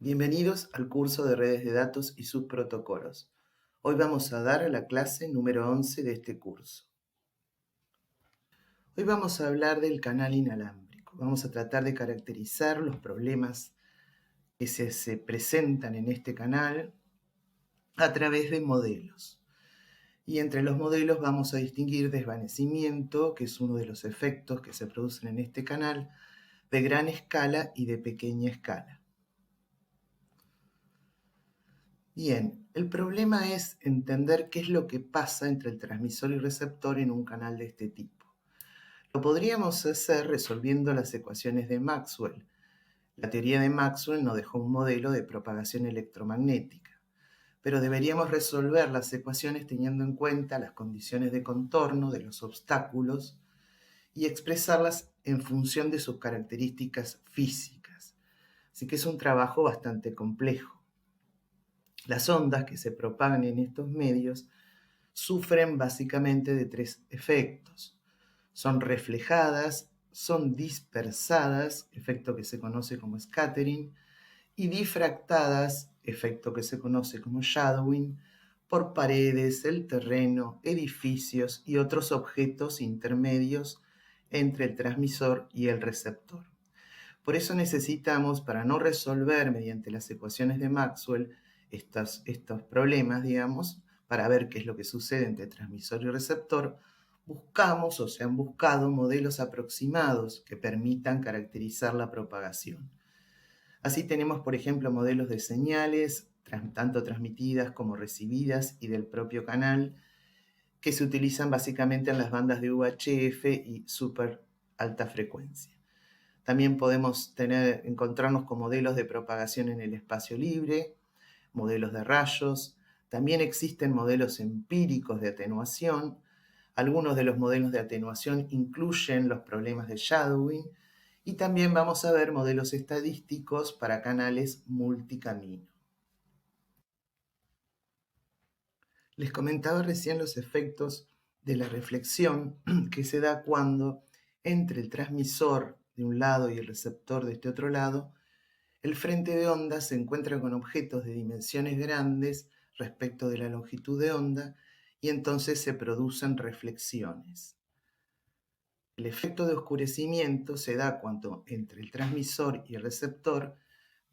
Bienvenidos al curso de redes de datos y sus protocolos. Hoy vamos a dar la clase número 11 de este curso. Hoy vamos a hablar del canal inalámbrico. Vamos a tratar de caracterizar los problemas que se presentan en este canal a través de modelos. Y entre los modelos vamos a distinguir desvanecimiento, que es uno de los efectos que se producen en este canal, de gran escala y de pequeña escala. Bien, el problema es entender qué es lo que pasa entre el transmisor y receptor en un canal de este tipo. Lo podríamos hacer resolviendo las ecuaciones de Maxwell. La teoría de Maxwell nos dejó un modelo de propagación electromagnética, pero deberíamos resolver las ecuaciones teniendo en cuenta las condiciones de contorno de los obstáculos y expresarlas en función de sus características físicas. Así que es un trabajo bastante complejo. Las ondas que se propagan en estos medios sufren básicamente de tres efectos. Son reflejadas, son dispersadas, efecto que se conoce como scattering, y difractadas, efecto que se conoce como shadowing, por paredes, el terreno, edificios y otros objetos intermedios entre el transmisor y el receptor. Por eso necesitamos, para no resolver mediante las ecuaciones de Maxwell estos problemas, digamos, para ver qué es lo que sucede entre transmisor y receptor, buscamos o se han buscado modelos aproximados que permitan caracterizar la propagación. Así tenemos, por ejemplo, modelos de señales, tanto transmitidas como recibidas y del propio canal, que se utilizan básicamente en las bandas de UHF y super alta frecuencia. También podemos encontrarnos con modelos de propagación en el espacio libre, modelos de rayos. También existen modelos empíricos de atenuación. Algunos de los modelos de atenuación incluyen los problemas de shadowing. Y también vamos a ver modelos estadísticos para canales multicamino. Les comentaba recién los efectos de la reflexión que se da cuando entre el transmisor de un lado y el receptor de este otro lado, el frente de onda se encuentra con objetos de dimensiones grandes respecto de la longitud de onda y entonces se producen reflexiones. El efecto de oscurecimiento se da cuando entre el transmisor y el receptor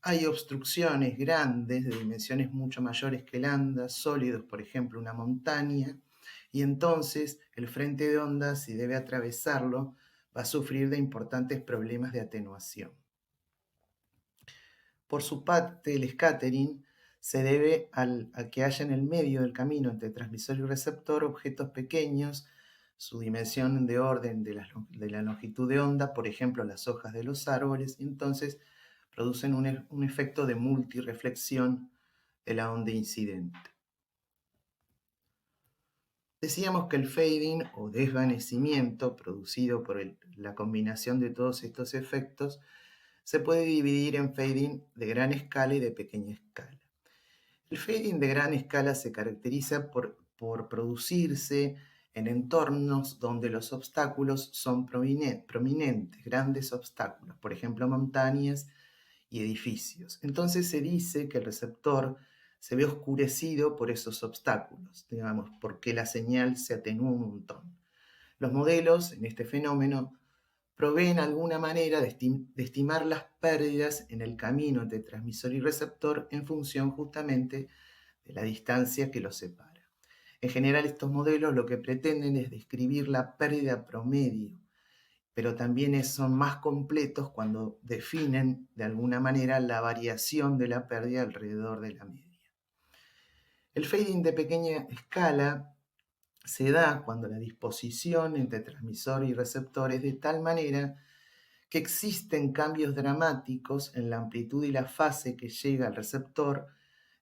hay obstrucciones grandes de dimensiones mucho mayores que lambda, sólidos, por ejemplo, una montaña, y entonces el frente de onda, si debe atravesarlo, va a sufrir de importantes problemas de atenuación. Por su parte, el scattering se debe a que haya en el medio del camino entre transmisor y receptor objetos pequeños, su dimensión de orden de la longitud de onda, por ejemplo, las hojas de los árboles, y entonces producen un efecto de multireflexión de la onda incidente. Decíamos que el fading o desvanecimiento producido por la combinación de todos estos efectos se puede dividir en fading de gran escala y de pequeña escala. El fading de gran escala se caracteriza por producirse en entornos donde los obstáculos son prominentes, grandes obstáculos, por ejemplo montañas y edificios. Entonces se dice que el receptor se ve oscurecido por esos obstáculos, digamos, porque la señal se atenúa un montón. Los modelos en este fenómeno proveen alguna manera de estimar las pérdidas en el camino entre transmisor y receptor en función justamente de la distancia que los separa. En general, estos modelos lo que pretenden es describir la pérdida promedio, pero también son más completos cuando definen de alguna manera la variación de la pérdida alrededor de la media. El fading de pequeña escala se da cuando la disposición entre transmisor y receptor es de tal manera que existen cambios dramáticos en la amplitud y la fase que llega al receptor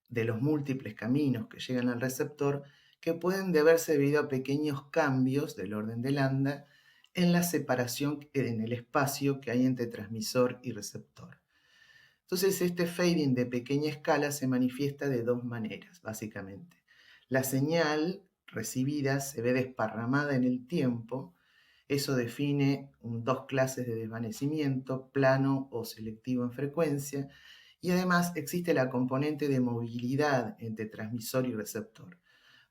de los múltiples caminos que llegan al receptor, que pueden deberse debido a pequeños cambios del orden de lambda en la separación en el espacio que hay entre transmisor y receptor. Entonces, este fading de pequeña escala se manifiesta de dos maneras, básicamente. La señal recibida se ve desparramada en el tiempo. Eso define dos clases de desvanecimiento, plano o selectivo en frecuencia, Y además existe la componente de movilidad entre transmisor y receptor.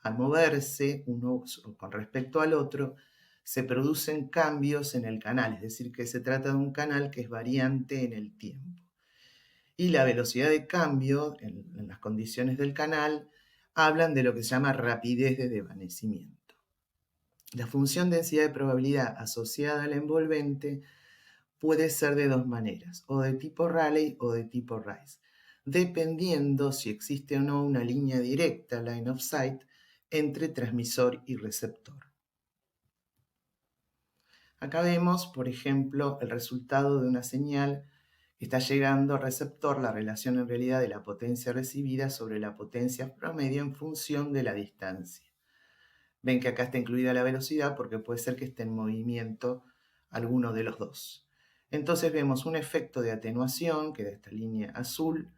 Al moverse uno con respecto al otro, se producen cambios en el canal, es decir, que se trata de un canal que es variante en el tiempo. Y la velocidad de cambio en las condiciones del canal hablan de lo que se llama rapidez de desvanecimiento. La función densidad de probabilidad asociada al envolvente puede ser de dos maneras, o de tipo Rayleigh o de tipo Rice, dependiendo si existe o no una línea directa, line of sight, entre transmisor y receptor. Acá vemos, por ejemplo, el resultado de una señal que está llegando al receptor, la relación en realidad de la potencia recibida sobre la potencia promedio en función de la distancia. Ven que acá está incluida la velocidad porque puede ser que esté en movimiento alguno de los dos. Entonces vemos un efecto de atenuación, que da esta línea azul.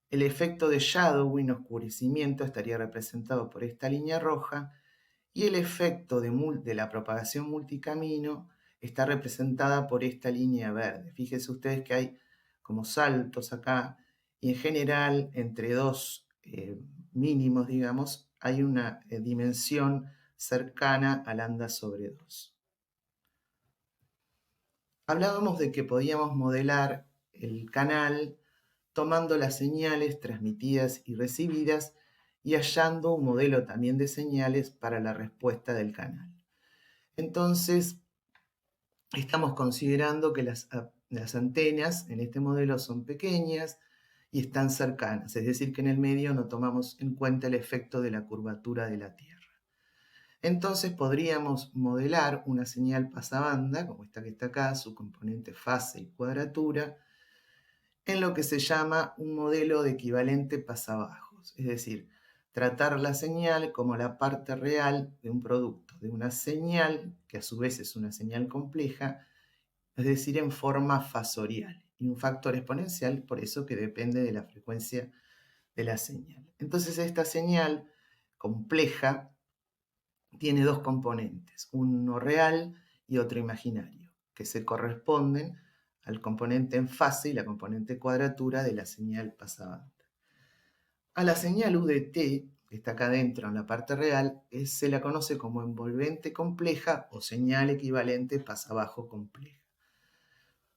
El efecto de shadowing, oscurecimiento, estaría representado por esta línea roja. Y el efecto de la propagación multicamino está representada por esta línea verde. Fíjense ustedes que hay como saltos acá, y en general entre dos mínimos, digamos, hay una dimensión cercana al lambda sobre 2. Hablábamos de que podíamos modelar el canal tomando las señales transmitidas y recibidas y hallando un modelo también de señales para la respuesta del canal. Entonces, estamos considerando que las antenas en este modelo son pequeñas y están cercanas, es decir, que en el medio no tomamos en cuenta el efecto de la curvatura de la Tierra. Entonces podríamos modelar una señal pasabanda, como esta que está acá, su componente fase y cuadratura, en lo que se llama un modelo de equivalente pasabajos, es decir, tratar la señal como la parte real de un producto, de una señal, que a su vez es una señal compleja, es decir, en forma fasorial, y un factor exponencial, por eso que depende de la frecuencia de la señal. Entonces esta señal compleja tiene dos componentes, uno real y otro imaginario, que se corresponden al componente en fase y la componente cuadratura de la señal pasabanda. A la señal U de t, que está acá adentro en la parte real, se la conoce como envolvente compleja o señal equivalente pasabajo compleja.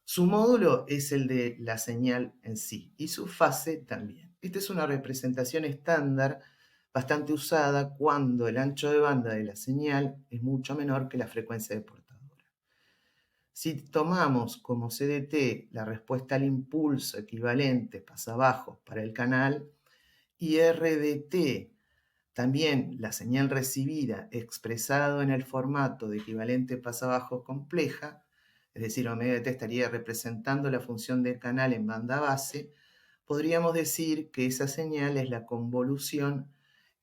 Su módulo es el de la señal en sí y su fase también. Esta es una representación estándar bastante usada cuando el ancho de banda de la señal es mucho menor que la frecuencia de portadora. Si tomamos como CDT la respuesta al impulso equivalente pasabajos para el canal y RDT también la señal recibida expresado en el formato de equivalente pasabajos compleja, es decir, omega de t estaría representando la función del canal en banda base, podríamos decir que esa señal es la convolución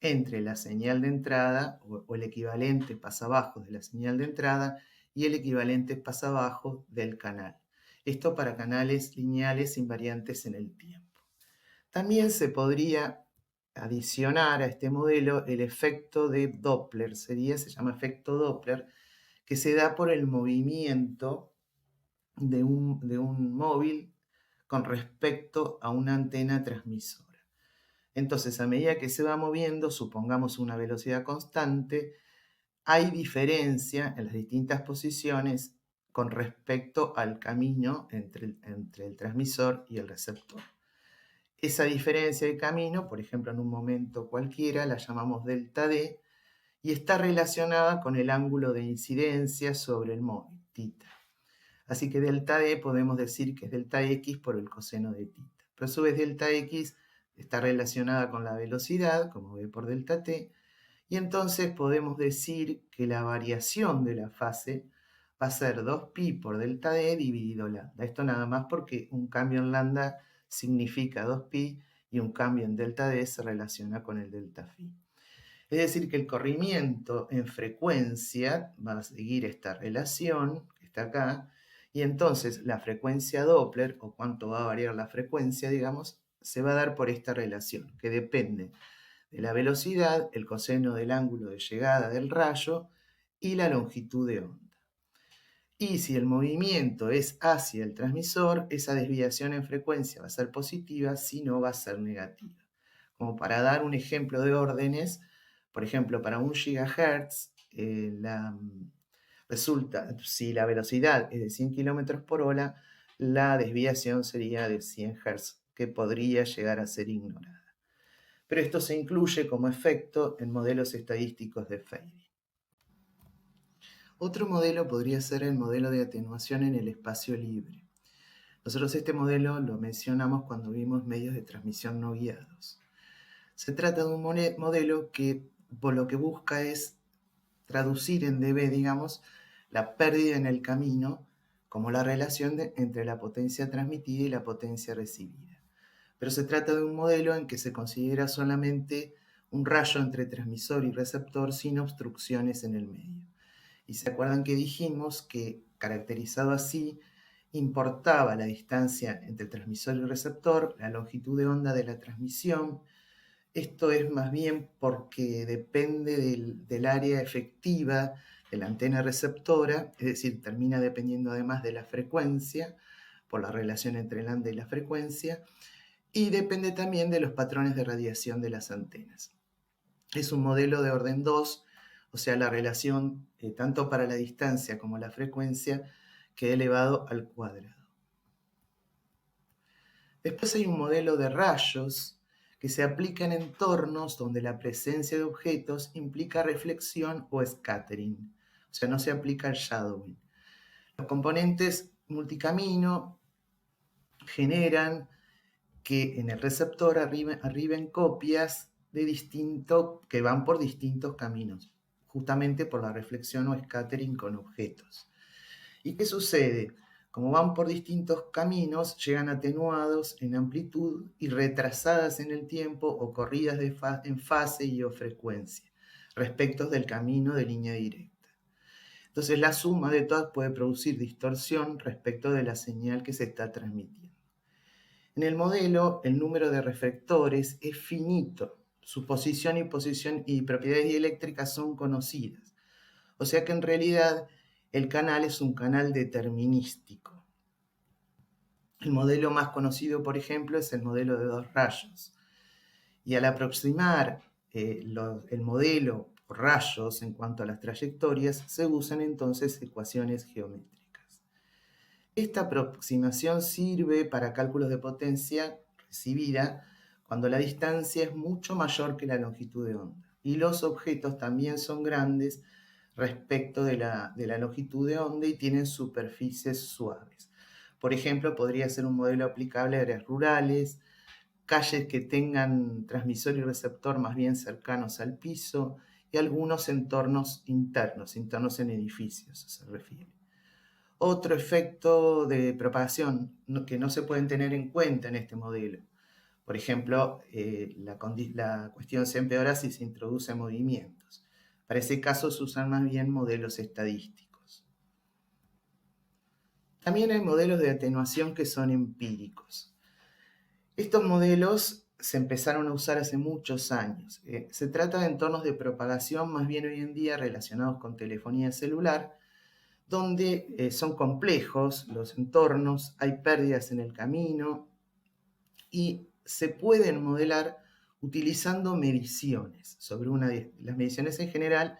entre la señal de entrada o el equivalente pasabajos de la señal de entrada y el equivalente pasabajos del canal. Esto para canales lineales invariantes en el tiempo. También se podría adicionar a este modelo el efecto de Doppler, se llama efecto Doppler, que se da por el movimiento de un móvil con respecto a una antena transmisora. Entonces, a medida que se va moviendo, supongamos una velocidad constante, hay diferencia en las distintas posiciones con respecto al camino entre el transmisor y el receptor. Esa diferencia de camino, por ejemplo, en un momento cualquiera, la llamamos delta D, y está relacionada con el ángulo de incidencia sobre el móvil, θ. Así que delta D podemos decir que es delta X por el coseno de θ. Pero a su vez delta X está relacionada con la velocidad, como V por delta T, y entonces podemos decir que la variación de la fase va a ser 2pi por delta D dividido lambda. Esto nada más porque un cambio en lambda significa 2pi y un cambio en delta D se relaciona con el delta phi. Es decir, que el corrimiento en frecuencia va a seguir esta relación que está acá, y entonces la frecuencia Doppler, o cuánto va a variar la frecuencia, digamos, se va a dar por esta relación, que depende de la velocidad, el coseno del ángulo de llegada del rayo y la longitud de onda. Y si el movimiento es hacia el transmisor, esa desviación en frecuencia va a ser positiva, si no va a ser negativa. Como para dar un ejemplo de órdenes, por ejemplo, para 1 GHz, resulta, si la velocidad es de 100 km por hora, la desviación sería de 100 Hz, que podría llegar a ser ignorada. Pero esto se incluye como efecto en modelos estadísticos de Feiring. Otro modelo podría ser el modelo de atenuación en el espacio libre. Nosotros este modelo lo mencionamos cuando vimos medios de transmisión no guiados. Se trata de un modelo que por lo que busca es traducir en dB, digamos, la pérdida en el camino como la relación entre la potencia transmitida y la potencia recibida. Pero se trata de un modelo en que se considera solamente un rayo entre transmisor y receptor sin obstrucciones en el medio. Y se acuerdan que dijimos que, caracterizado así, importaba la distancia entre el transmisor y el receptor, la longitud de onda de la transmisión. Esto es más bien porque depende del área efectiva de la antena receptora, es decir, termina dependiendo además de la frecuencia, por la relación entre el lambda y la frecuencia, y depende también de los patrones de radiación de las antenas. Es un modelo de orden 2, o sea, la relación tanto para la distancia como la frecuencia queda elevado al cuadrado. Después hay un modelo de rayos que se aplica en entornos donde la presencia de objetos implica reflexión o scattering, o sea, no se aplica el shadowing. Los componentes multicamino generan que en el receptor arriben copias que van por distintos caminos, justamente por la reflexión o scattering con objetos. ¿Y qué sucede? Como van por distintos caminos, llegan atenuados en amplitud y retrasadas en el tiempo o corridas en fase y o frecuencia, respecto del camino de línea directa. Entonces la suma de todas puede producir distorsión respecto de la señal que se está transmitiendo. En el modelo, el número de reflectores es finito. Su posición y propiedades dieléctricas son conocidas. O sea que en realidad el canal es un canal determinístico. El modelo más conocido, por ejemplo, es el modelo de 2 rayos. Y al aproximar el modelo por rayos en cuanto a las trayectorias, se usan entonces ecuaciones geométricas. Esta aproximación sirve para cálculos de potencia recibida cuando la distancia es mucho mayor que la longitud de onda y los objetos también son grandes respecto de la longitud de onda y tienen superficies suaves. Por ejemplo, podría ser un modelo aplicable a áreas rurales, calles que tengan transmisor y receptor más bien cercanos al piso y algunos entornos internos en edificios se refiere. Otro efecto de propagación que no se pueden tener en cuenta en este modelo. Por ejemplo, la cuestión se empeora si se introduce movimientos. Para ese caso se usan más bien modelos estadísticos. También hay modelos de atenuación que son empíricos. Estos modelos se empezaron a usar hace muchos años. Se trata de entornos de propagación más bien hoy en día relacionados con telefonía celular, donde son complejos los entornos, hay pérdidas en el camino y se pueden modelar utilizando mediciones. Las mediciones en general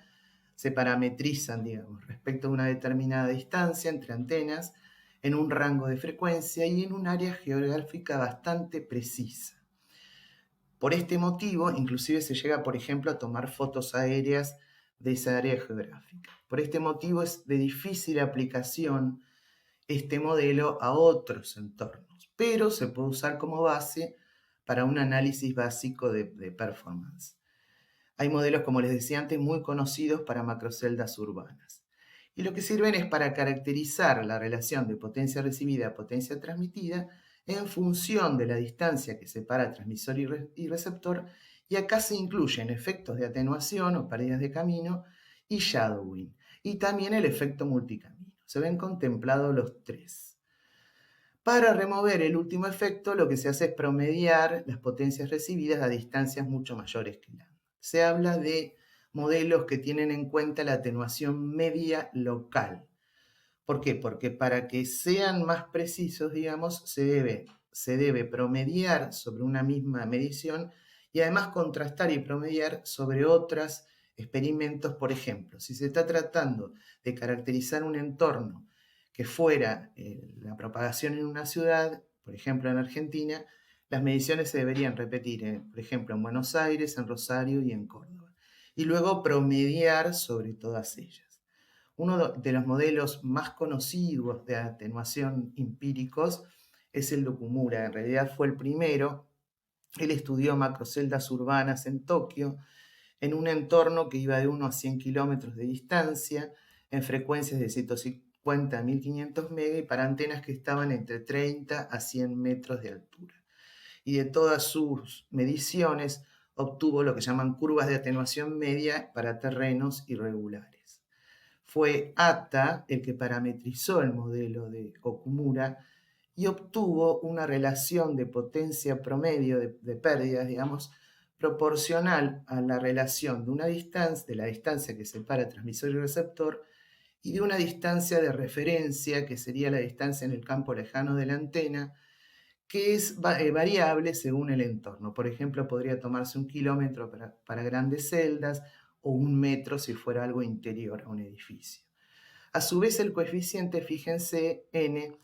se parametrizan, digamos, respecto a una determinada distancia entre antenas en un rango de frecuencia y en un área geográfica bastante precisa. Por este motivo, inclusive se llega, por ejemplo, a tomar fotos aéreas de esa área geográfica. Por este motivo es de difícil aplicación este modelo a otros entornos, pero se puede usar como base para un análisis básico de performance. Hay modelos, como les decía antes, muy conocidos para macroceldas urbanas. Y lo que sirven es para caracterizar la relación de potencia recibida a potencia transmitida en función de la distancia que separa transmisor y receptor, y acá se incluyen efectos de atenuación o pérdidas de camino y shadowing, y también el efecto multicamino. Se ven contemplados los tres. Para remover el último efecto, lo que se hace es promediar las potencias recibidas a distancias mucho mayores que lambda. Se habla de modelos que tienen en cuenta la atenuación media local. ¿Por qué? Porque para que sean más precisos, digamos, se debe promediar sobre una misma medición y además contrastar y promediar sobre otros experimentos. Por ejemplo, si se está tratando de caracterizar un entorno que fuera la propagación en una ciudad, por ejemplo en Argentina, las mediciones se deberían repetir, por ejemplo, en Buenos Aires, en Rosario y en Córdoba, y luego promediar sobre todas ellas. Uno de los modelos más conocidos de atenuación empíricos es el de Okumura. En realidad fue el primero. Él estudió macroceldas urbanas en Tokio, en un entorno que iba de 1 a 100 kilómetros de distancia, en frecuencias de 150 a 1500 MHz y para antenas que estaban entre 30 a 100 metros de altura. Y de todas sus mediciones obtuvo lo que llaman curvas de atenuación media para terrenos irregulares. Fue Atta el que parametrizó el modelo de Okumura y obtuvo una relación de potencia promedio de pérdidas, digamos, proporcional a la relación de una distancia, de la distancia que separa transmisor y receptor, y de una distancia de referencia, que sería la distancia en el campo lejano de la antena, que es variable según el entorno. Por ejemplo, podría tomarse 1 kilómetro para grandes celdas o 1 metro si fuera algo interior a un edificio. A su vez, el coeficiente, fíjense, n,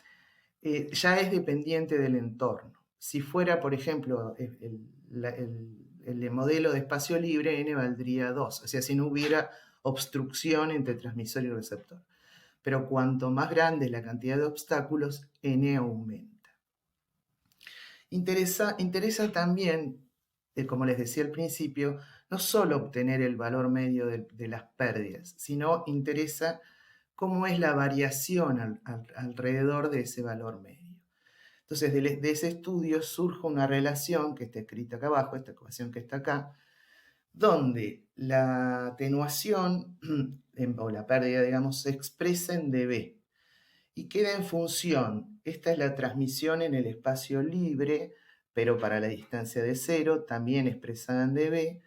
ya es dependiente del entorno. Si fuera, por ejemplo, el modelo de espacio libre, n valdría 2, o sea, si no hubiera obstrucción entre transmisor y receptor. Pero cuanto más grande es la cantidad de obstáculos, n aumenta. Interesa también, como les decía al principio, no solo obtener el valor medio de las pérdidas, sino interesa cómo es la variación alrededor de ese valor medio. Entonces, de ese estudio surge una relación que está escrita acá abajo, esta ecuación que está acá, donde la atenuación o la pérdida, digamos, se expresa en dB y queda en función. Esta es la transmisión en el espacio libre, pero para la distancia de cero, también expresada en dB.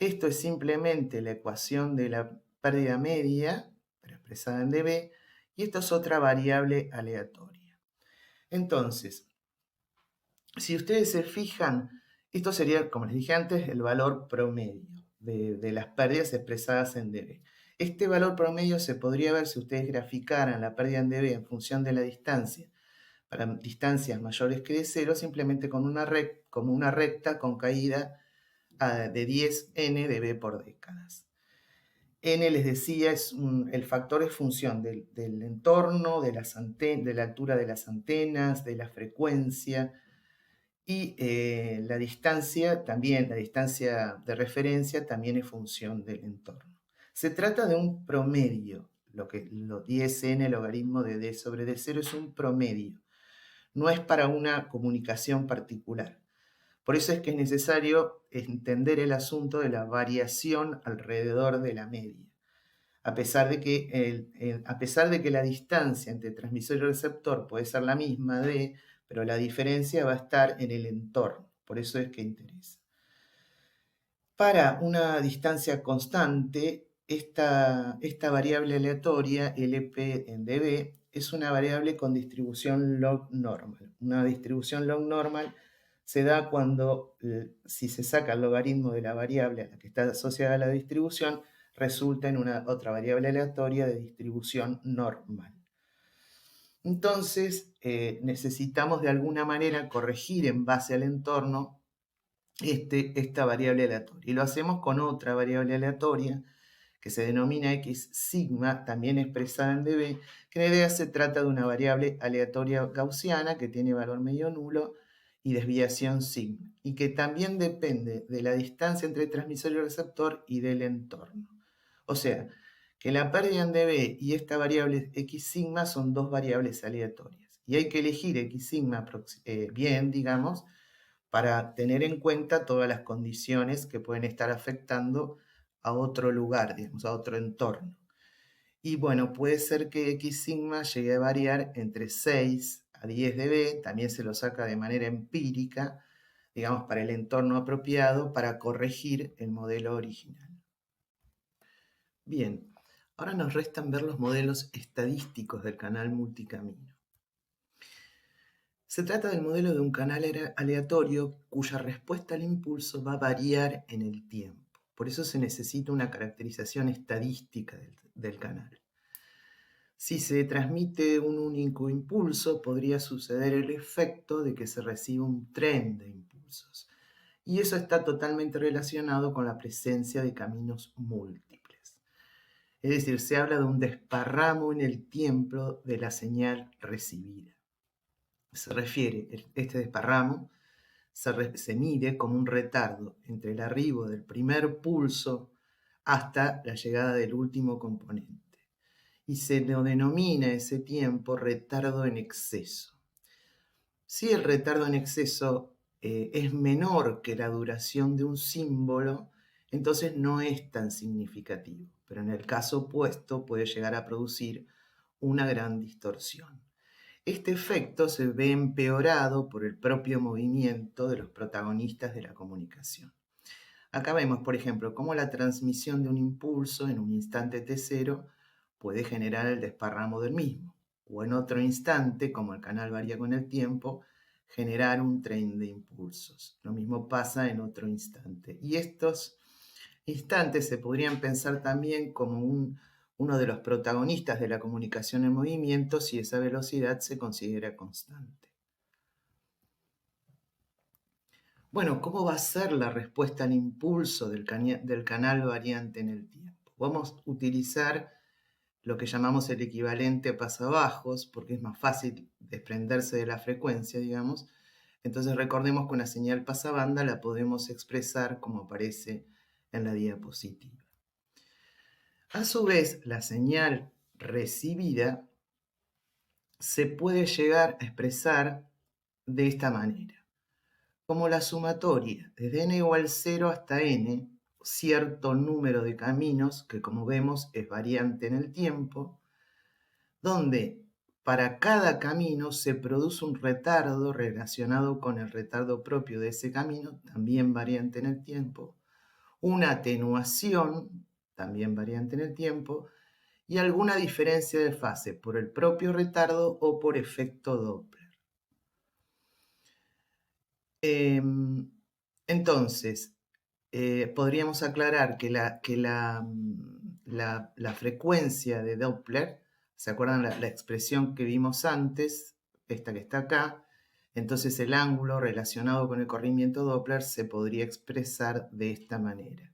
Esto es simplemente la ecuación de la pérdida media, pero expresada en dB, y esto es otra variable aleatoria. Entonces, si ustedes se fijan, esto sería, como les dije antes, el valor promedio de las pérdidas expresadas en dB. Este valor promedio se podría ver si ustedes graficaran la pérdida en dB en función de la distancia, para distancias mayores que de cero, simplemente como una recta con caída de 10n dB por décadas. N, les decía, el factor es función del entorno, de la altura de las antenas, de la frecuencia, y la distancia también, la distancia de referencia también es función del entorno. Se trata de un promedio, lo 10n logaritmo de d sobre d0 es un promedio, no es para una comunicación particular. Por eso es que es necesario entender el asunto de la variación alrededor de la media. A pesar de que la distancia entre transmisor y receptor puede ser la misma d, pero la diferencia va a estar en el entorno. Por eso es que interesa. Para una distancia constante, esta variable aleatoria, LP en dB, es una variable con distribución log normal. Una distribución log normal se da cuando, si se saca el logaritmo de la variable a la que está asociada a la distribución, resulta en una otra variable aleatoria de distribución normal. Entonces, necesitamos de alguna manera corregir en base al entorno esta variable aleatoria. Y lo hacemos con otra variable aleatoria que se denomina x sigma, también expresada en dB, que en realidad se trata de una variable aleatoria gaussiana que tiene valor medio nulo y desviación sigma, y que también depende de la distancia entre transmisor y receptor y del entorno. O sea, que la pérdida en dB y esta variable x sigma son dos variables aleatorias. Y hay que elegir x sigma bien, digamos, para tener en cuenta todas las condiciones que pueden estar afectando a otro lugar, digamos, a otro entorno. Y bueno, puede ser que x sigma llegue a variar entre 6 a 10 dB, también se lo saca de manera empírica, digamos, para el entorno apropiado para corregir el modelo original. Bien, Ahora nos restan ver los modelos estadísticos del canal multicamino. Se trata del modelo de un canal aleatorio cuya respuesta al impulso va a variar en el tiempo. Por eso se necesita una caracterización estadística del canal. Si se transmite un único impulso, podría suceder el efecto de que se reciba un tren de impulsos. Y eso está totalmente relacionado con la presencia de caminos múltiples. Es decir, se habla de un desparramo en el tiempo de la señal recibida. Se refiere, este desparramo se mide como un retardo entre el arribo del primer pulso hasta la llegada del último componente. Y se lo denomina ese tiempo retardo en exceso. Si el retardo en exceso es menor que la duración de un símbolo, entonces no es tan significativo, pero en el caso opuesto puede llegar a producir una gran distorsión. Este efecto se ve empeorado por el propio movimiento de los protagonistas de la comunicación. Acá vemos, por ejemplo, cómo la transmisión de un impulso en un instante t0 puede generar el desparramo del mismo, o en otro instante, como el canal varía con el tiempo, generar un tren de impulsos. Lo mismo pasa en otro instante. Y estos instantes se podrían pensar también como uno de los protagonistas de la comunicación en movimiento si esa velocidad se considera constante. Bueno, ¿cómo va a ser la respuesta al impulso del canal variante en el tiempo? Vamos a utilizar lo que llamamos el equivalente pasabajos, porque es más fácil desprenderse de la frecuencia, digamos. Entonces recordemos que una señal pasabanda la podemos expresar como aparece en la diapositiva. A su vez, la señal recibida se puede llegar a expresar de esta manera. Como la sumatoria desde n igual 0 hasta n, cierto número de caminos, que como vemos es variante en el tiempo, donde para cada camino se produce un retardo relacionado con el retardo propio de ese camino, también variante en el tiempo, una atenuación, también variante en el tiempo, y alguna diferencia de fase por el propio retardo o por efecto Doppler. Entonces, podríamos aclarar que la frecuencia de Doppler, ¿se acuerdan la expresión que vimos antes? Esta que está acá. Entonces el ángulo relacionado con el corrimiento Doppler se podría expresar de esta manera.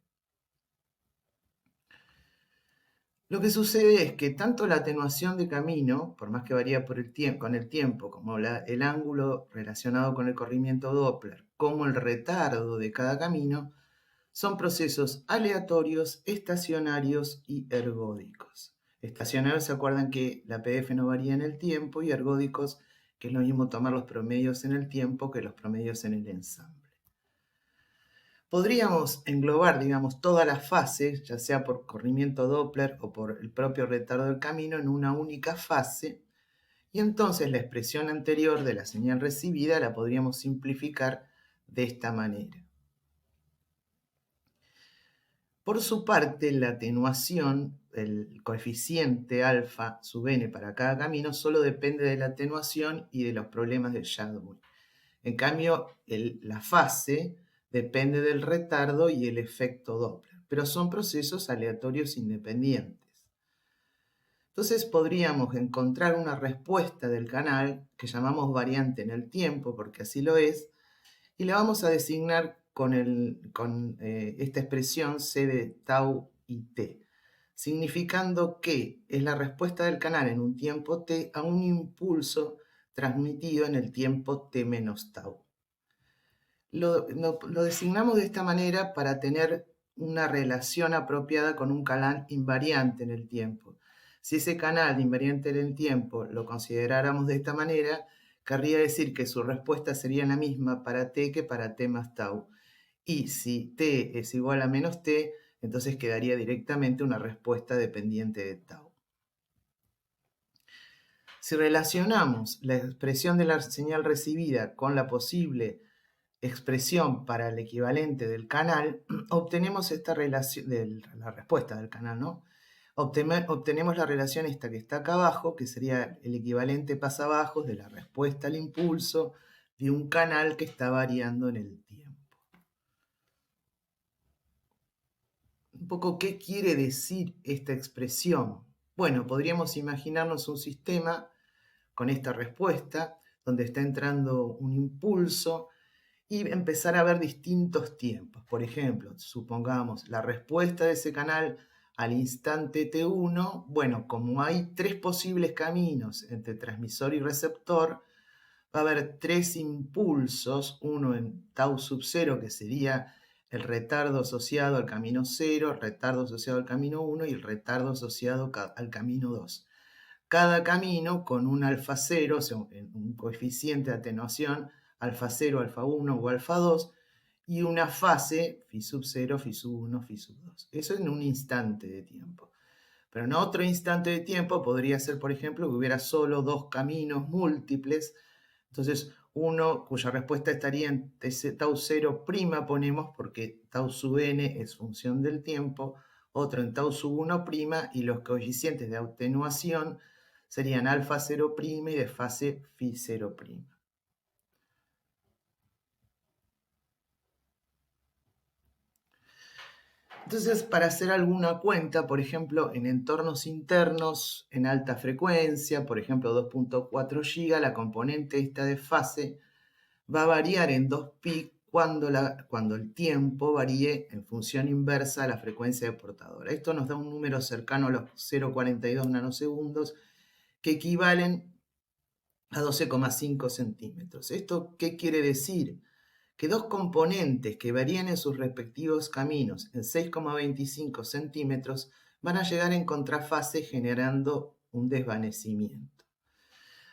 Lo que sucede es que tanto la atenuación de camino, por más que varía con el tiempo, como el ángulo relacionado con el corrimiento Doppler, como el retardo de cada camino, son procesos aleatorios, estacionarios y ergódicos. Estacionarios, ¿se acuerdan que la PDF no varía en el tiempo? Y ergódicos, que es lo mismo tomar los promedios en el tiempo que los promedios en el ensamble. Podríamos englobar, digamos, todas las fases, ya sea por corrimiento Doppler o por el propio retardo del camino, en una única fase, y entonces la expresión anterior de la señal recibida la podríamos simplificar de esta manera. Por su parte, la atenuación, el coeficiente alfa sub n para cada camino, solo depende de la atenuación y de los problemas del shadowing. En cambio, la fase depende del retardo y el efecto Doppler, pero son procesos aleatorios independientes. Entonces podríamos encontrar una respuesta del canal que llamamos variante en el tiempo, porque así lo es, y la vamos a designar con esta expresión C de tau y t, significando que es la respuesta del canal en un tiempo t a un impulso transmitido en el tiempo t menos tau. Lo designamos de esta manera para tener una relación apropiada con un canal invariante en el tiempo. Si ese canal invariante en el tiempo lo consideráramos de esta manera, querría decir que su respuesta sería la misma para t que para t más tau. Y si t es igual a menos t, entonces quedaría directamente una respuesta dependiente de tau. Si relacionamos la expresión de la señal recibida con la posible expresión para el equivalente del canal, obtenemos esta relación, la respuesta del canal, ¿no? obtenemos la relación esta que está acá abajo, que sería el equivalente pasabajos de la respuesta al impulso de un canal que está variando en el tiempo. Un poco, ¿qué quiere decir esta expresión? Bueno, podríamos imaginarnos un sistema con esta respuesta, donde está entrando un impulso, y empezar a ver distintos tiempos. Por ejemplo, supongamos la respuesta de ese canal al instante t1, bueno, como hay tres posibles caminos entre transmisor y receptor, va a haber tres impulsos, uno en tau sub 0, que sería el retardo asociado al camino 0, el retardo asociado al camino 1 y el retardo asociado al camino 2. Cada camino con un alfa 0, o sea, un coeficiente de atenuación, alfa 0, alfa 1 o alfa 2, y una fase, phi sub 0, phi sub 1, phi sub 2. Eso en un instante de tiempo. Pero en otro instante de tiempo podría ser, por ejemplo, que hubiera solo dos caminos múltiples. Entonces, uno cuya respuesta estaría en tau 0', ponemos, porque tau sub n es función del tiempo, otro en tau sub 1', y los coeficientes de atenuación serían alfa 0' y de fase phi 0'. Entonces, para hacer alguna cuenta, por ejemplo, en entornos internos en alta frecuencia, por ejemplo 2.4 GHz, la componente esta de fase va a variar en 2π cuando el tiempo varíe en función inversa a la frecuencia de portadora. Esto nos da un número cercano a los 0,42 nanosegundos, que equivalen a 12,5 centímetros. ¿Esto qué quiere decir? Que dos componentes que varían en sus respectivos caminos en 6,25 centímetros van a llegar en contrafase generando un desvanecimiento.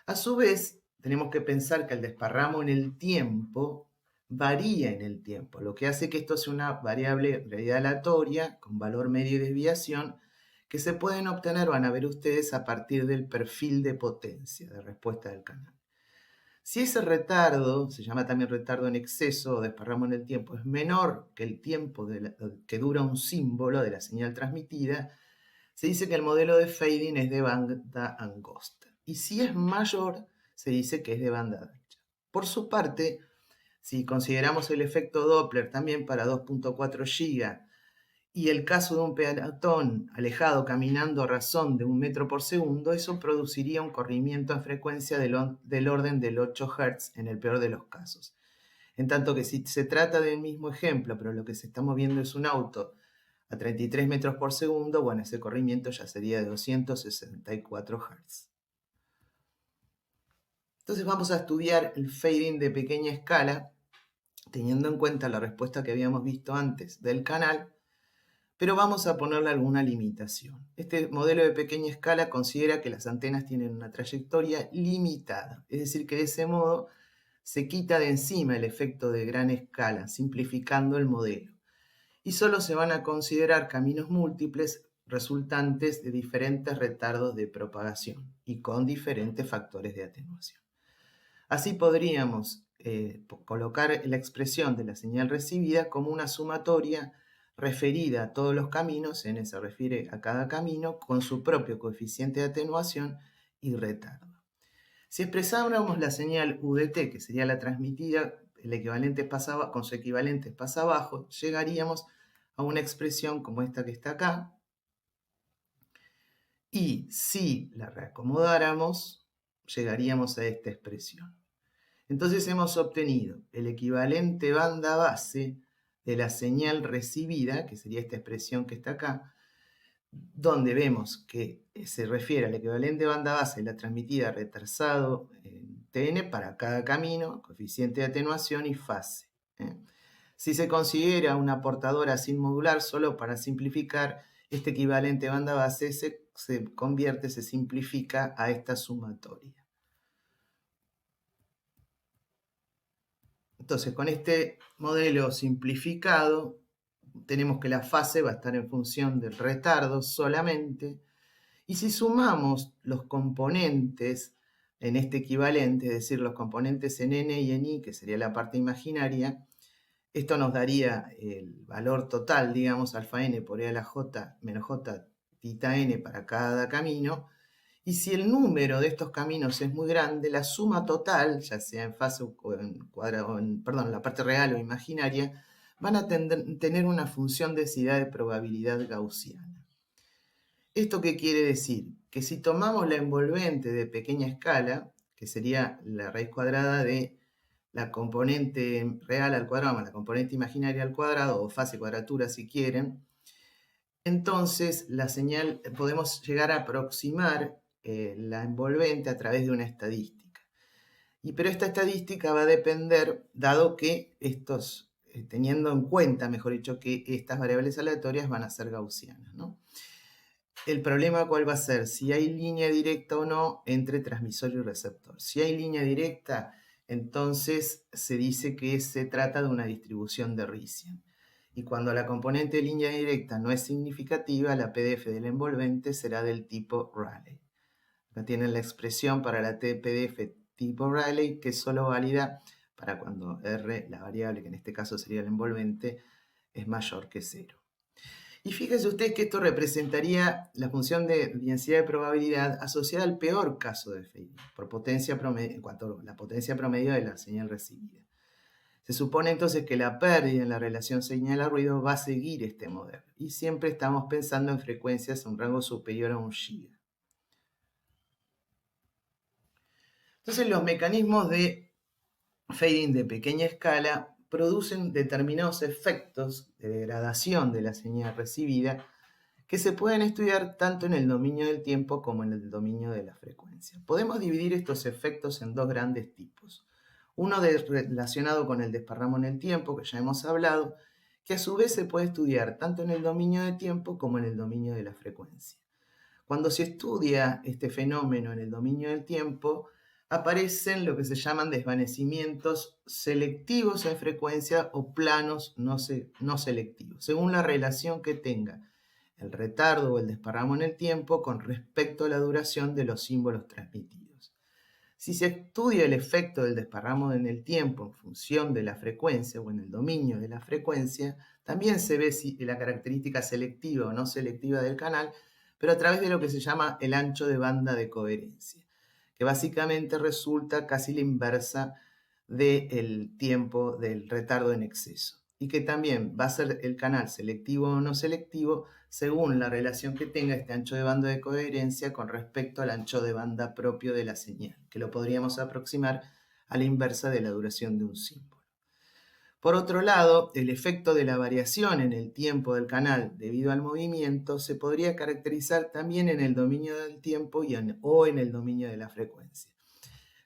A su vez, tenemos que pensar que el desparramo en el tiempo varía en el tiempo, lo que hace que esto sea una variable en realidad aleatoria con valor medio y desviación que se pueden obtener, van a ver ustedes, a partir del perfil de potencia de respuesta del canal. Si ese retardo, se llama también retardo en exceso o desparramo en el tiempo, es menor que el tiempo que dura un símbolo de la señal transmitida, se dice que el modelo de fading es de banda angosta. Y si es mayor, se dice que es de banda ancha. Por su parte, si consideramos el efecto Doppler también para 2.4 GHz y el caso de un peatón alejado caminando a razón de 1 metro por segundo, eso produciría un corrimiento en frecuencia del orden del 8 Hz en el peor de los casos. En tanto que si se trata del mismo ejemplo, pero lo que se está moviendo es un auto a 33 metros por segundo, bueno, ese corrimiento ya sería de 264 Hz. Entonces vamos a estudiar el fading de pequeña escala, teniendo en cuenta la respuesta que habíamos visto antes del canal, pero vamos a ponerle alguna limitación. Este modelo de pequeña escala considera que las antenas tienen una trayectoria limitada, es decir, que de ese modo se quita de encima el efecto de gran escala, simplificando el modelo. Y solo se van a considerar caminos múltiples resultantes de diferentes retardos de propagación y con diferentes factores de atenuación. Así podríamos colocar la expresión de la señal recibida como una sumatoria referida a todos los caminos, n se refiere a cada camino, con su propio coeficiente de atenuación y retardo. Si expresáramos la señal UDT, que sería la transmitida, el equivalente con su equivalente pasa abajo, llegaríamos a una expresión como esta que está acá. Y si la reacomodáramos, llegaríamos a esta expresión. Entonces hemos obtenido el equivalente banda base de la señal recibida, que sería esta expresión que está acá, donde vemos que se refiere al equivalente banda base de la transmitida retrasado en TN para cada camino, coeficiente de atenuación y fase. Si se considera una portadora sin modular, solo para simplificar, este equivalente banda base se simplifica a esta sumatoria. Entonces, con este modelo simplificado, tenemos que la fase va a estar en función del retardo solamente, y si sumamos los componentes en este equivalente, es decir, los componentes en n y en i, que sería la parte imaginaria, esto nos daría el valor total, digamos, alfa n por e a la j menos j θn para cada camino, y si el número de estos caminos es muy grande, la suma total, ya sea en fase o en cuadrado, perdón, la parte real o imaginaria, van a tener una función densidad de probabilidad gaussiana. ¿Esto qué quiere decir? Que si tomamos la envolvente de pequeña escala, que sería la raíz cuadrada de la componente real al cuadrado más la componente imaginaria al cuadrado, o fase cuadratura si quieren, entonces la señal podemos llegar a aproximar la envolvente a través de una estadística. Pero esta estadística va a depender, dado que teniendo en cuenta, mejor dicho, que estas variables aleatorias van a ser gaussianas, ¿no? El problema cuál va a ser, si hay línea directa o no entre transmisor y receptor. Si hay línea directa, entonces se dice que se trata de una distribución de Rissian. Y cuando la componente de línea directa no es significativa, la PDF del envolvente será del tipo Rayleigh. Acá tienen la expresión para la PDF tipo Rayleigh, que es solo válida para cuando R, la variable, que en este caso sería el envolvente, es mayor que 0. Y fíjense ustedes que esto representaría la función de densidad de probabilidad asociada al peor caso de fading, por potencia promedio, en cuanto a la potencia promedio de la señal recibida. Se supone entonces que la pérdida en la relación señal a ruido va a seguir este modelo, y siempre estamos pensando en frecuencias en un rango superior a 1 GHz. Entonces los mecanismos de fading de pequeña escala producen determinados efectos de degradación de la señal recibida que se pueden estudiar tanto en el dominio del tiempo como en el dominio de la frecuencia. Podemos dividir estos efectos en dos grandes tipos. Uno relacionado con el desparramo en el tiempo, que ya hemos hablado, que a su vez se puede estudiar tanto en el dominio del tiempo como en el dominio de la frecuencia. Cuando se estudia este fenómeno en el dominio del tiempo, aparecen lo que se llaman desvanecimientos selectivos en frecuencia o planos no selectivos, según la relación que tenga el retardo o el desparramo en el tiempo con respecto a la duración de los símbolos transmitidos. Si se estudia el efecto del desparramo en el tiempo en función de la frecuencia o en el dominio de la frecuencia, también se ve la característica selectiva o no selectiva del canal, pero a través de lo que se llama el ancho de banda de coherencia, que básicamente resulta casi la inversa del tiempo del retardo en exceso, y que también va a ser el canal selectivo o no selectivo según la relación que tenga este ancho de banda de coherencia con respecto al ancho de banda propio de la señal, que lo podríamos aproximar a la inversa de la duración de un símbolo. Por otro lado, el efecto de la variación en el tiempo del canal debido al movimiento se podría caracterizar también en el dominio del tiempo o en el dominio de la frecuencia.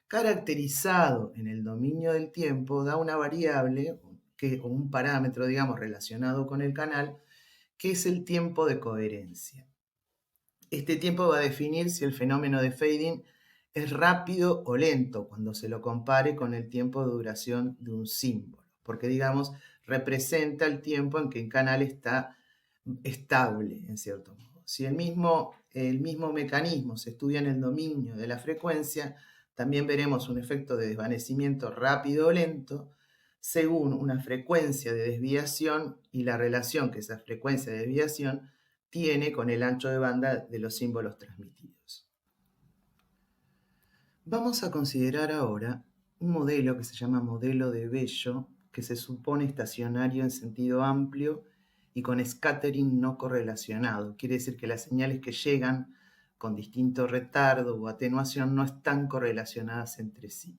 Caracterizado en el dominio del tiempo da una variable o un parámetro, digamos, relacionado con el canal, que es el tiempo de coherencia. Este tiempo va a definir si el fenómeno de fading es rápido o lento cuando se lo compare con el tiempo de duración de un símbolo, porque, digamos, representa el tiempo en que el canal está estable, en cierto modo. Si el mismo mecanismo se estudia en el dominio de la frecuencia, también veremos un efecto de desvanecimiento rápido o lento según una frecuencia de desviación y la relación que esa frecuencia de desviación tiene con el ancho de banda de los símbolos transmitidos. Vamos a considerar ahora un modelo que se llama modelo de Bello, que se supone estacionario en sentido amplio y con scattering no correlacionado. Quiere decir que las señales que llegan con distinto retardo o atenuación no están correlacionadas entre sí.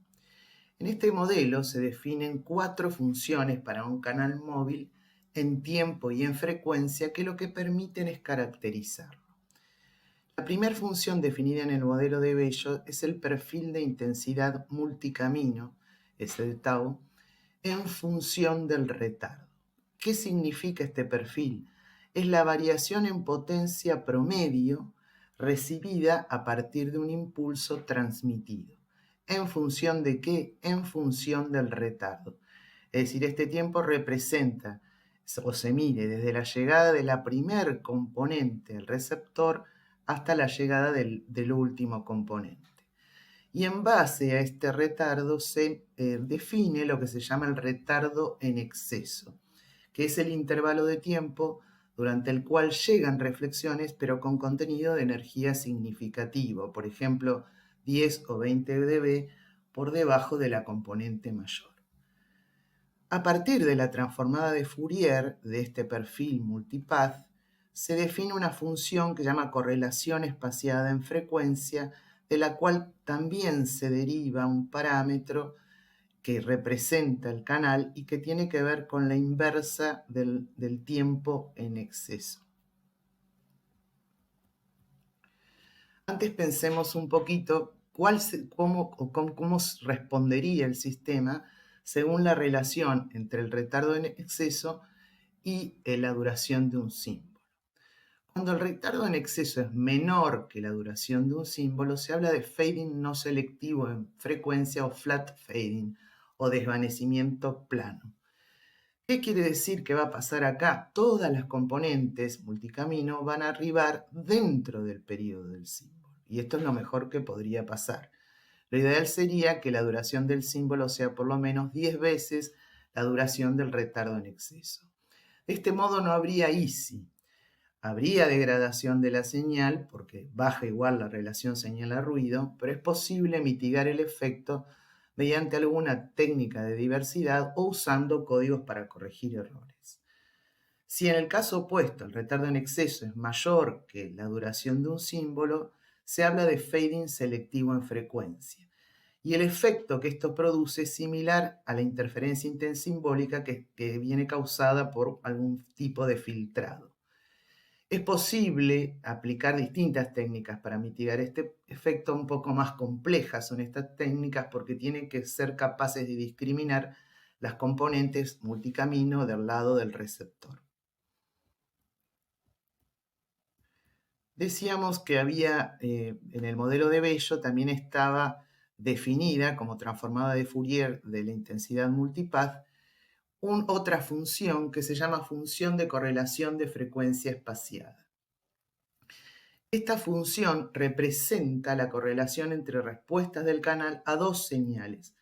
En este modelo se definen 4 funciones para un canal móvil en tiempo y en frecuencia que lo que permiten es caracterizarlo. La primera función definida en el modelo de Bello es el perfil de intensidad multicamino, ese de tau, en función del retardo. ¿Qué significa este perfil? Es la variación en potencia promedio recibida a partir de un impulso transmitido. ¿En función de qué? En función del retardo. Es decir, este tiempo representa o se mide desde la llegada de la primer componente al receptor hasta la llegada del último componente. Y en base a este retardo se define lo que se llama el retardo en exceso, que es el intervalo de tiempo durante el cual llegan reflexiones pero con contenido de energía significativo, por ejemplo 10 o 20 dB por debajo de la componente mayor. A partir de la transformada de Fourier de este perfil multipath, se define una función que se llama correlación espaciada en frecuencia, de la cual también se deriva un parámetro que representa el canal y que tiene que ver con la inversa del tiempo en exceso. Antes pensemos un poquito cómo respondería el sistema según la relación entre el retardo en exceso y la duración de un símbolo. Cuando el retardo en exceso es menor que la duración de un símbolo, se habla de fading no selectivo en frecuencia o flat fading o desvanecimiento plano. ¿Qué quiere decir que va a pasar acá? Todas las componentes multicamino van a arribar dentro del periodo del símbolo. Y esto es lo mejor que podría pasar. Lo ideal sería que la duración del símbolo sea por lo menos 10 veces la duración del retardo en exceso. De este modo no habría ISI. Habría degradación de la señal porque baja igual la relación señal a ruido, pero es posible mitigar el efecto mediante alguna técnica de diversidad o usando códigos para corregir errores. Si en el caso opuesto el retardo en exceso es mayor que la duración de un símbolo, se habla de fading selectivo en frecuencia. Y el efecto que esto produce es similar a la interferencia intersimbólica que viene causada por algún tipo de filtrado. Es posible aplicar distintas técnicas para mitigar este efecto. Un poco más complejas son estas técnicas porque tienen que ser capaces de discriminar las componentes multicamino del lado del receptor. Decíamos que había, en el modelo de Bello también estaba definida como transformada de Fourier de la intensidad multipath otra función que se llama función de correlación de frecuencia espaciada. Esta función representa la correlación entre respuestas del canal a dos señales,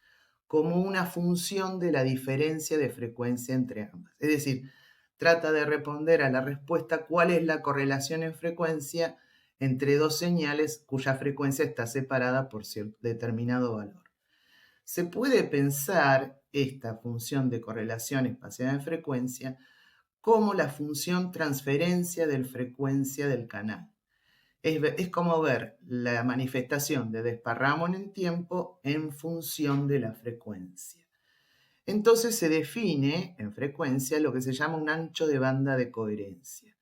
como una función de la diferencia de frecuencia entre ambas. Es decir, trata de responder a la respuesta cuál es la correlación en frecuencia entre dos señales cuya frecuencia está separada por cierto determinado valor. Se puede pensar esta función de correlación espaciada en frecuencia como la función transferencia de frecuencia del canal. Es como ver la manifestación de desparramo en el tiempo en función de la frecuencia. Entonces se define en frecuencia lo que se llama un ancho de banda de coherencia.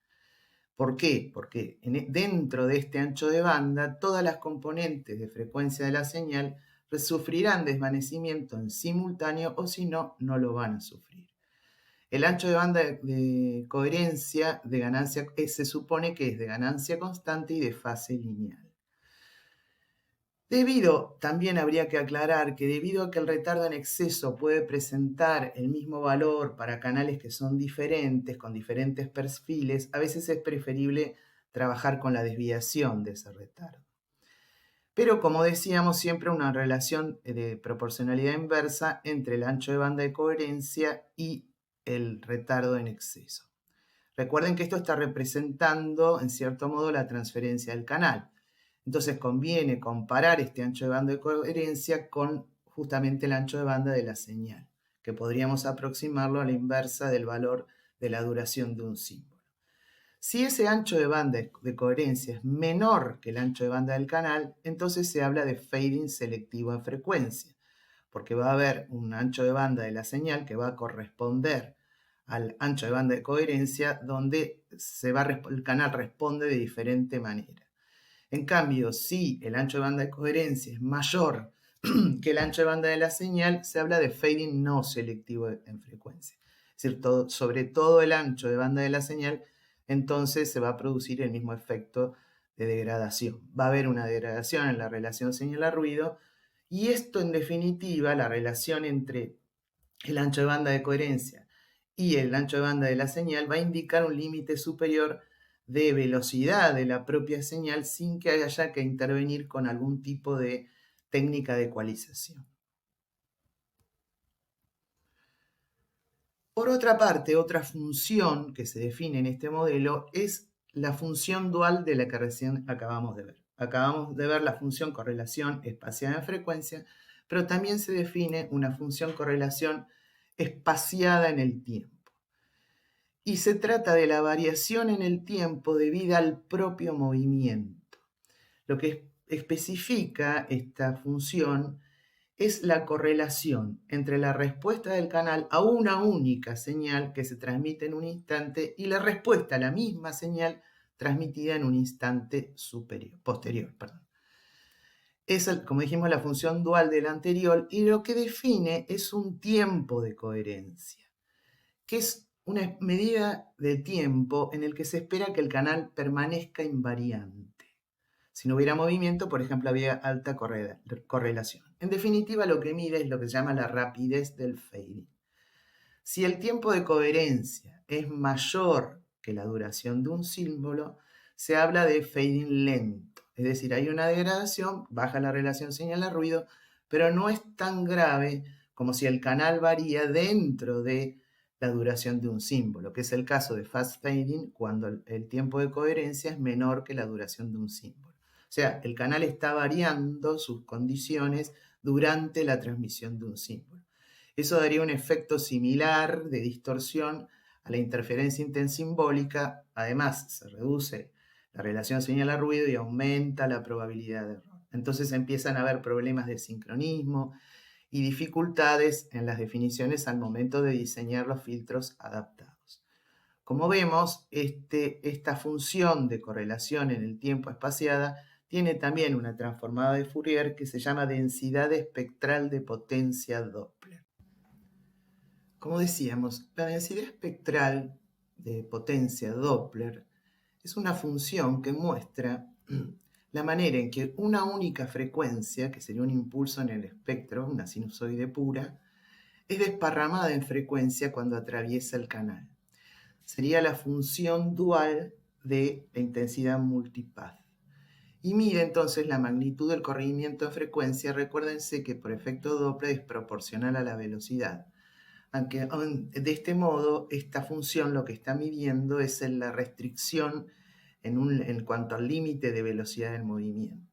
¿Por qué? Porque dentro de este ancho de banda todas las componentes de frecuencia de la señal sufrirán desvanecimiento en simultáneo o si no, no lo van a sufrir. El ancho de banda de coherencia de ganancia se supone que es de ganancia constante y de fase lineal. También habría que aclarar que debido a que el retardo en exceso puede presentar el mismo valor para canales que son diferentes, con diferentes perfiles, a veces es preferible trabajar con la desviación de ese retardo. Pero como decíamos, siempre una relación de proporcionalidad inversa entre el ancho de banda de coherencia y el retardo en exceso. Recuerden que esto está representando, en cierto modo, la transferencia del canal. Entonces conviene comparar este ancho de banda de coherencia con justamente el ancho de banda de la señal, que podríamos aproximarlo a la inversa del valor de la duración de un símbolo. Si ese ancho de banda de coherencia es menor que el ancho de banda del canal, entonces se habla de fading selectivo en frecuencia, porque va a haber un ancho de banda de la señal que va a corresponder al ancho de banda de coherencia donde el canal responde de diferente manera. En cambio, si el ancho de banda de coherencia es mayor que el ancho de banda de la señal, se habla de fading no selectivo en frecuencia. Es decir, sobre todo el ancho de banda de la señal, entonces se va a producir el mismo efecto de degradación. Va a haber una degradación en la relación señal a ruido, y esto en definitiva, la relación entre el ancho de banda de coherencia y el ancho de banda de la señal va a indicar un límite superior de velocidad de la propia señal sin que haya que intervenir con algún tipo de técnica de ecualización. Por otra parte, otra función que se define en este modelo es la función dual de la que recién acabamos de ver. Acabamos de ver la función correlación espaciada en frecuencia, pero también se define una función correlación espaciada en el tiempo. Y se trata de la variación en el tiempo debida al propio movimiento. Lo que especifica esta función es la correlación entre la respuesta del canal a una única señal que se transmite en un instante y la respuesta a la misma señal transmitida en un instante posterior. Es, como dijimos, la función dual del anterior, y lo que define es un tiempo de coherencia, que es una medida de tiempo en el que se espera que el canal permanezca invariante. Si no hubiera movimiento, por ejemplo, había alta correlación. En definitiva, lo que mide es lo que se llama la rapidez del fading. Si el tiempo de coherencia es mayor que la duración de un símbolo, se habla de fading lento. Es decir, hay una degradación, baja la relación señal-ruido, pero no es tan grave como si el canal varía dentro de la duración de un símbolo, que es el caso de fast fading cuando el tiempo de coherencia es menor que la duración de un símbolo. O sea, el canal está variando sus condiciones durante la transmisión de un símbolo. Eso daría un efecto similar de distorsión a la interferencia intersimbólica. Además, se reduce la relación señal-ruido y aumenta la probabilidad de error. Entonces empiezan a haber problemas de sincronismo y dificultades en las definiciones al momento de diseñar los filtros adaptados. Como vemos, esta función de correlación en el tiempo espaciada tiene también una transformada de Fourier que se llama densidad espectral de potencia Doppler. Como decíamos, la densidad espectral de potencia Doppler es una función que muestra la manera en que una única frecuencia, que sería un impulso en el espectro, una sinusoide pura, es desparramada en frecuencia cuando atraviesa el canal. Sería la función dual de la intensidad multipath. Y mide entonces la magnitud del corrimiento en frecuencia. Recuérdense que por efecto Doppler es proporcional a la velocidad. Aunque de este modo, esta función lo que está midiendo es la restricción en cuanto al límite de velocidad del movimiento.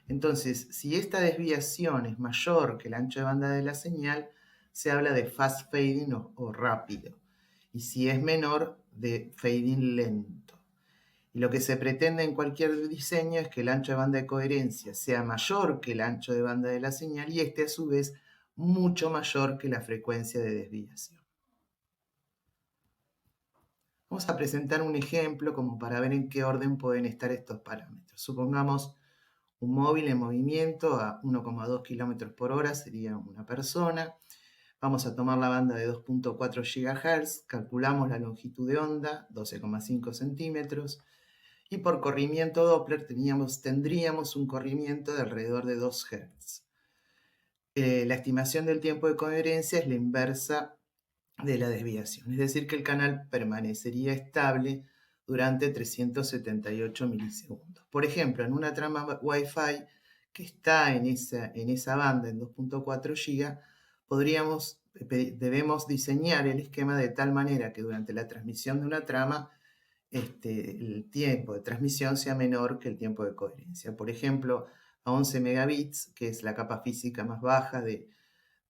Entonces, si esta desviación es mayor que el ancho de banda de la señal, se habla de fast fading o rápido. Y si es menor, de fading lento. Y lo que se pretende en cualquier diseño es que el ancho de banda de coherencia sea mayor que el ancho de banda de la señal y este a su vez mucho mayor que la frecuencia de desviación. Vamos a presentar un ejemplo como para ver en qué orden pueden estar estos parámetros. Supongamos un móvil en movimiento a 1,2 km por hora, sería una persona. Vamos a tomar la banda de 2.4 GHz, calculamos la longitud de onda, 12,5 centímetros, y por corrimiento Doppler tendríamos un corrimiento de alrededor de 2 Hz. La estimación del tiempo de coherencia es la inversa de la desviación, es decir, que el canal permanecería estable durante 378 milisegundos. Por ejemplo, en una trama Wi-Fi que está en esa banda, en 2.4 GB, debemos diseñar el esquema de tal manera que durante la transmisión de una trama el tiempo de transmisión sea menor que el tiempo de coherencia. Por ejemplo, a 11 megabits, que es la capa física más baja de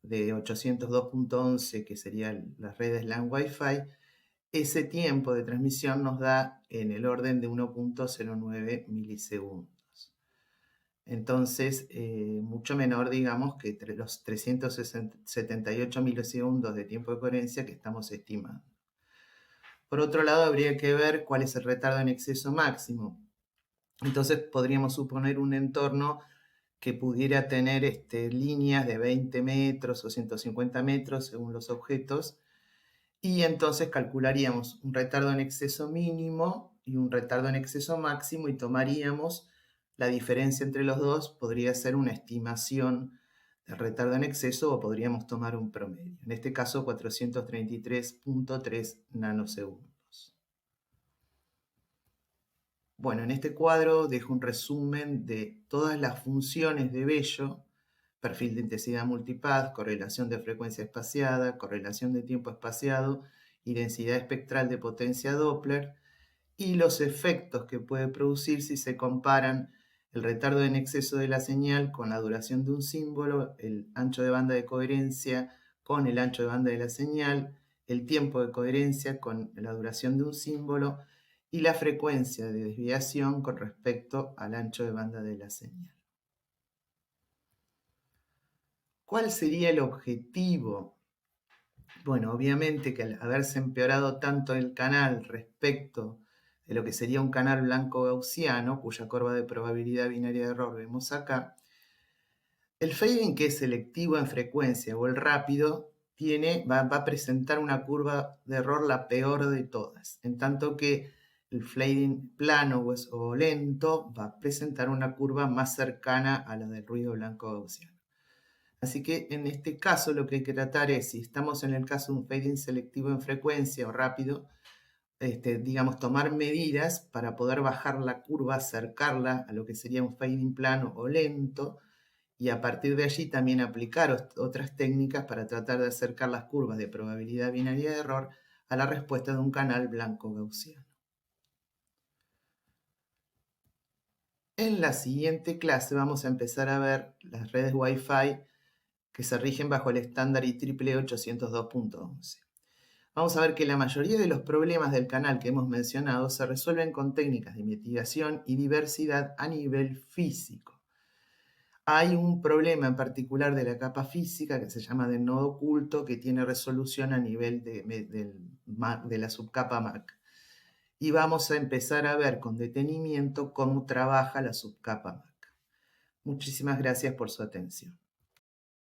802.11, que serían las redes LAN Wi-Fi, ese tiempo de transmisión nos da en el orden de 1.09 milisegundos. Entonces, mucho menor, digamos, que los 378 milisegundos de tiempo de coherencia que estamos estimando. Por otro lado, habría que ver cuál es el retardo en exceso máximo. Entonces, podríamos suponer un entorno que pudiera tener líneas de 20 metros o 150 metros según los objetos, y entonces calcularíamos un retardo en exceso mínimo y un retardo en exceso máximo y tomaríamos la diferencia entre los dos. Podría ser una estimación de retardo en exceso o podríamos tomar un promedio. En este caso, 433.3 nanosegundos. Bueno, en este cuadro dejo un resumen de todas las funciones de Bello perfil de intensidad multipath, correlación de frecuencia espaciada, correlación de tiempo espaciado y densidad espectral de potencia Doppler, y los efectos que puede producir si se comparan el retardo en exceso de la señal con la duración de un símbolo, el ancho de banda de coherencia con el ancho de banda de la señal, el tiempo de coherencia con la duración de un símbolo y la frecuencia de desviación con respecto al ancho de banda de la señal. ¿Cuál sería el objetivo? Bueno, obviamente que al haberse empeorado tanto el canal respecto de lo que sería un canal blanco gaussiano, cuya curva de probabilidad binaria de error vemos acá, el fading, que es selectivo en frecuencia, o el rápido, va a presentar una curva de error la peor de todas, en tanto que el fading plano o lento va a presentar una curva más cercana a la del ruido blanco gaussiano. Así que en este caso lo que hay que tratar es, si estamos en el caso de un fading selectivo en frecuencia o rápido, digamos, tomar medidas para poder bajar la curva, acercarla a lo que sería un fading plano o lento, y a partir de allí también aplicar otras técnicas para tratar de acercar las curvas de probabilidad binaria de error a la respuesta de un canal blanco gaussiano. En la siguiente clase vamos a empezar a ver las redes Wi-Fi que se rigen bajo el estándar IEEE 802.11. Vamos a ver que la mayoría de los problemas del canal que hemos mencionado se resuelven con técnicas de mitigación y diversidad a nivel físico. Hay un problema en particular de la capa física que se llama de nodo oculto, que tiene resolución a nivel de la subcapa MAC. Y vamos a empezar a ver con detenimiento cómo trabaja la subcapa MAC. Muchísimas gracias por su atención.